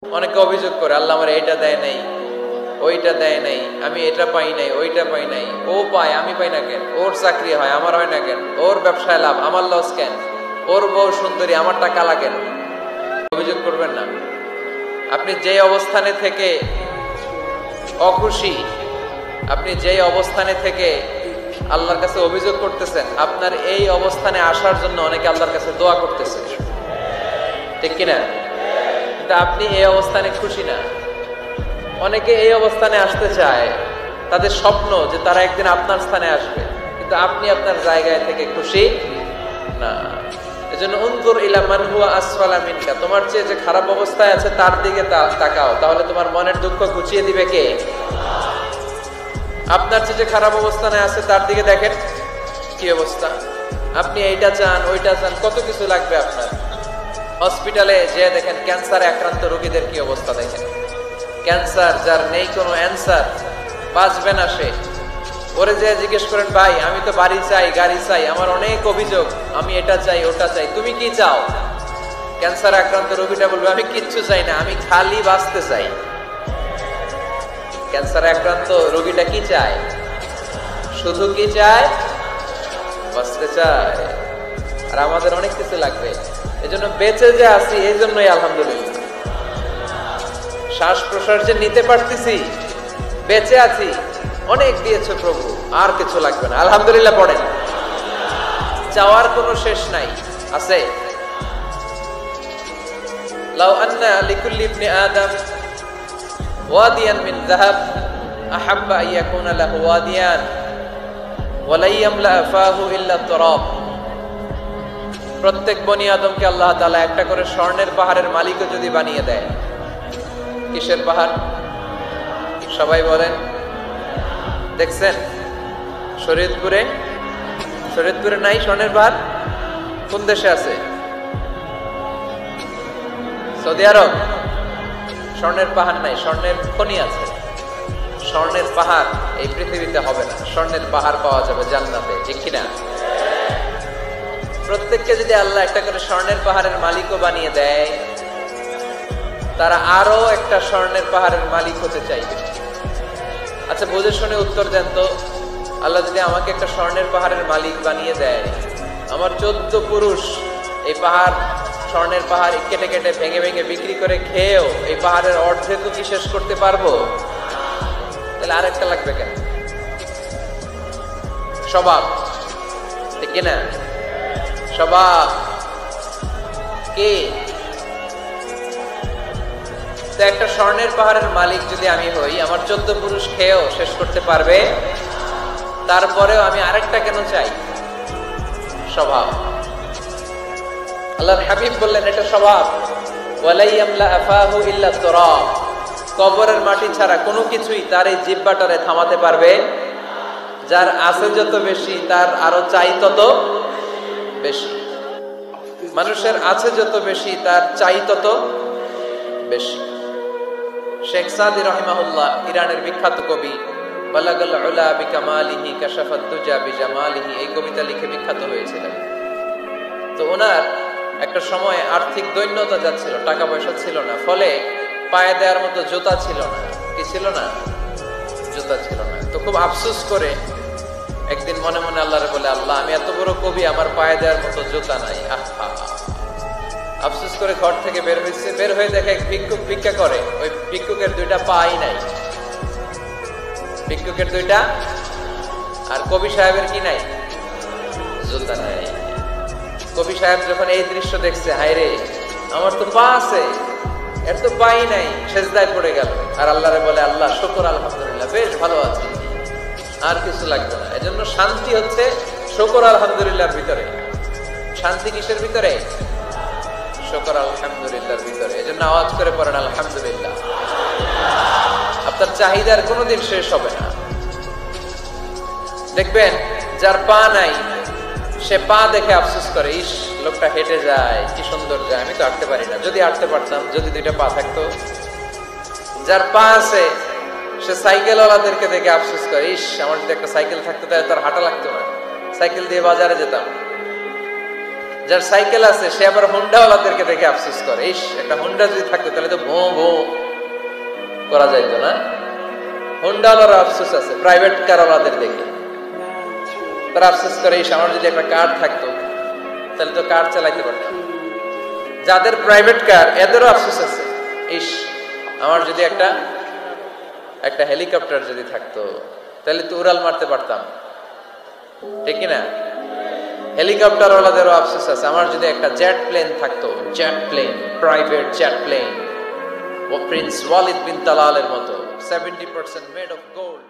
অনেকে অভিযোগ করে আল্লাহ আমার এইটা দেয় নাই, ওইটা দেয় নাই, আমি এটা পাই নাই, ওইটা পাই নাই। ও পায়, আমি পাই না কেন? ওর চাকরি হয়, আমার হয় না কেন? ওর ব্যবসায় লাভ, আমার লস কেন? ওর বউ সুন্দরী, আমারটা কালা কেন? অভিযোগ করবেন না। আপনি যে অবস্থানে থেকে অখুশি, আপনি যেই অবস্থানে থেকে আল্লাহর কাছে অভিযোগ করতেছেন, আপনার এই অবস্থানে আসার জন্য অনেকে আল্লাহর কাছে দোয়া করতেছে, ঠিক কিনা? কিন্তু আপনি এই অবস্থানে খুশি না। অনেকে এই অবস্থানে আসতে চায়, তাদের স্বপ্ন যে তারা একদিন আপনার স্থানে আসবে, কিন্তু আপনি আপনার জায়গায় থেকে খুশি না। এজন্য উনজুর ইলা মান হুয়া আসফালা মিনকা, তোমার চেয়ে যে খারাপ অবস্থায় আছে তার দিকে তাকাও, তাহলে তোমার মনের দুঃখ ঘুচিয়ে দিবে কে? আপনার চেয়ে যে খারাপ অবস্থানে আছে তার দিকে দেখেন কি অবস্থা। আপনি এইটা চান, ওইটা চান, কত কিছু লাগবে আপনার। হসপিটালে যে দেখেন ক্যান্সারে আক্রান্ত রোগীদের কি অবস্থা দেখেন। ক্যান্সার যার নেই কোনো অ্যান্সার, বাঁচবে না সে। ওরে যে জিজ্ঞেস করেন, ভাই আমি তো বাড়ি চাই, গাড়ি চাই, আমার অনেক অভিযোগ, আমি এটা চাই, ওটা চাই, তুমি কি চাও? ক্যান্সার আক্রান্ত রোগীটা বলবে, আমি কিচ্ছু চাই না, আমি খালি বাঁচতে চাই। ক্যান্সার আক্রান্ত রোগীটা কি চায়? শুধু কি চায়? বাঁচতে চায়। আর আমাদের অনেক কিছু লাগবে। এজন্য বেঁচে যে আছি এই জন্যই আলহামদুলিল্লাহ। শ্বাস প্রশ্বাস যে নিতে পারতেছি, বেঁচে আছি, অনেক দিয়েছে প্রভু, আর কিছু লাগবে না, আলহামদুলিল্লাহ পড়েন। চাওয়ার কোনো শেষ নাই, আছে? লাউ আন্না লিকুল্লি ইবনি আদম ওয়াদিয়ান মিন যাহাব আহাব্বা আন ইয়াকুনা লাহু ওয়াদিয়ান ওয়া লা ইয়ামলা ফাহু ইল্লা তুরাব। প্রত্যেক বনি আদমকে আল্লাহ তাআলা একটা করে স্বর্ণের পাহাড়ের মালিকও যদি বানিয়ে দেয়। কিসের পাহাড়? সবাই বলেন। দেখছেন শরীয়তপুরে? শরীয়তপুরে নাই স্বর্ণের পাহাড়? কোন দেশে আছে? সৌদি আরব। স্বর্ণের পাহাড় নাই, স্বর্ণের খনি আছে। স্বর্ণের পাহাড় এই পৃথিবীতে হবে না, স্বর্ণের পাহাড় পাওয়া যাবে জান্নাতে, ঠিক কিনা? প্রত্যেককে যদি আল্লাহ একটা করে স্বর্ণের পাহাড়ের মালিকও বানিয়ে দেয়, তারা আরো একটা স্বর্ণের পাহাড়ের মালিক হতে চাইবে। আচ্ছা বুঝে শুনে উত্তর দেন তো, আল্লাহ যদি আমাকে একটা স্বর্ণের পাহাড়ের মালিক বানিয়ে দেয়, আমার 14 পুরুষ এই পাহাড়, স্বর্ণের পাহাড় কেটে কেটে ভেঙে ভেঙে বিক্রি করে খেয়েও এই পাহাড়ের অর্ধেকও কি শেষ করতে পারবো? তাহলে আরেকটা লাগবে কেন? স্বভাব, ঠিক কিনা? স্বভাব কে? তো একটা স্বর্ণের পাহাড়ের মালিক যদি আমি হই, আমার 14 পুরুষ খেয়েও শেষ করতে পারবে, তারপরেও আমি আরেকটা কেন চাই? স্বভাব। আল্লাহর হাবিব বললেন এটা স্বভাব। ওয়ালা ইয়ামলা আফাহু ইল্লা তুরাব। কবরের মাটি ছাড়া কোনো কিছুই তার এই জিহ্বাটারে থামাতে পারবে। যার আছে যত বেশি, তার আরো চাই তত বেশি। মানুষের আছে যত বেশি, তার চাই তত বেশি। শেখ সাদি রাহিমাহুল্লাহ, ইরানের বিখ্যাত কবি, বালাগাল উলা বিকামালিহি কাশাফাত দুজা বিজামালিহি, এই কবিতা লিখে বিখ্যাত হয়েছিলেন। তো ওনার একটা সময় আর্থিক দৈন্যতা যাচ্ছিল, টাকা পয়সা ছিল না, ফলে পায়ে দেওয়ার মতো জুতা ছিল না। কি ছিল না? জুতা ছিল না। তো খুব আফসোস করে একদিন মনে মনে আল্লাহরে বলে, আল্লাহ আমি এত বড় কবি, আমার পায়ে দেওয়ার মতো জুতা নাই। আহা, আফসোস করে ঘর থেকে বের হয়েছে। বের হয়ে দেখে এক ভিক্ষুক ভিক্ষা করে। ওই ভিক্ষুকের 2টা পাই নাই, ভিক্ষুকের 2টা, আর কবি সাহেবের কি নাই? জুতা নাই। কবি সাহেব যখন এই দৃশ্য দেখছে, হায় রে, আমার তো পা আছে, এর তো পাই নাই, সেজদায় পড়ে গেল। আর আল্লাহরে বলে, আল্লাহ শুকর, আলহামদুলিল্লাহ, বেশ ভালো আছি, আর কিছু লাগবে না। এজন্য শান্তি হচ্ছে শুকর আলহামদুলিল্লাহর ভিতরে। শান্তি কিসের ভিতরে? শুকর আলহামদুলিল্লাহর ভিতরে। এজন্য আওয়াজ করে পড়েন আলহামদুলিল্লাহ। আপনার চাহিদার কোনোদিন শেষ হবে না। দেখবেন যার পা নাই, সে পা দেখে আফসোস করে, ইস লোকটা হেঁটে যায়, কি সুন্দর যায়, আমি তো হাঁটতে পারি না, যদি হাঁটতে পারতাম, যদি 2টা পা থাকতো। যার পা আছে, সে সাইকেলওয়ালাদেরকে দেখে আফসোস করে, ইস আমার যদি একটা সাইকেল থাকতো তাহলে তার হাঁটা লাগতো না, সাইকেল দিয়ে বাজারে যেতাম। যার সাইকেল আছে, সে আবার হুন্ডাওয়ালাদেরকে দেখে আফসোস করে, ইস একটা হুন্ডা যদি থাকতো তাহলে তো ভো ভো করা যাইতো না। হুন্ডাওয়ালার আফসোস আছে প্রাইভেট কারওয়ালাদের দেখে, তারা আফসোস করে ইস আমার যদি একটা কার থাকতো তাহলে তো কার চালাইতে পারতাম। যাদের প্রাইভেট কার এদেরও আফসোস আছে, ইস আমার যদি একটা হেলিকপ্টার যদি থাকতো তাহলে তো উড়াল মারতে পারতাম, ঠিক কিনা? হেলিকপ্টার ওয়ালাদেরও আফসোস আছে, আমার যদি একটা জেট প্লেন থাকতো, jet plane, private jet plane, ও প্রিন্স ওয়ালিদ বিন তালালের মতো 70% মেড অফ গোল্ড।